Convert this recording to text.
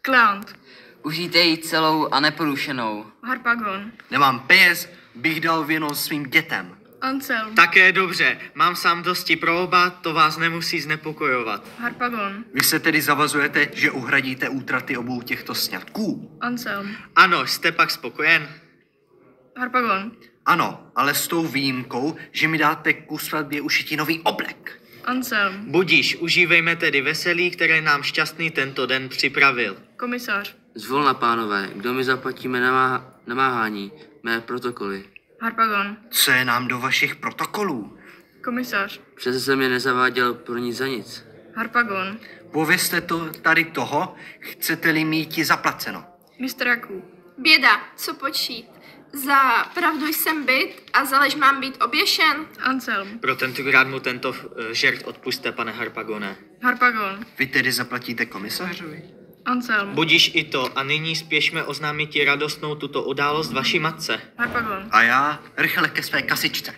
Kleant. Užijte ji celou a neporušenou. Harpagon. Nemám peněz, bych dal věno svým dětem. Anselm. Také dobře, mám sám dosti pro oba, to vás nemusí znepokojovat. Harpagon. Vy se tedy zavazujete, že uhradíte útraty obou těchto sňatků? Anselm. Ano, jste pak spokojen? Harpagon. Ano, ale s tou výjimkou, že mi dáte ku svatbě ušití nový oblek. Anselm. Budíš, užívejme tedy veselí, které nám šťastný tento den připravil. Komisař. Zvolna, pánové, kdo mi zaplatíme namáhání, mé protokoly. Harpagon. Co je nám do vašich protokolů? Komisař. Přece jsem je nezaváděl pro nic za nic. Harpagon. Povězte to tady toho, chcete-li mít ti zaplaceno. Mistr Jakub. Běda, co počít? Za pravdu jsem byt a za lež mám být oběšen? Anselm. Pro tentokrát mu tento žert odpuste, pane Harpagone. Harpagon. Vy tedy zaplatíte komisařovi? Anselm. Budíš i to a nyní spěšme oznámit ti radostnou tuto událost vaší matce. Harpagon. A já rychle ke své kasičce.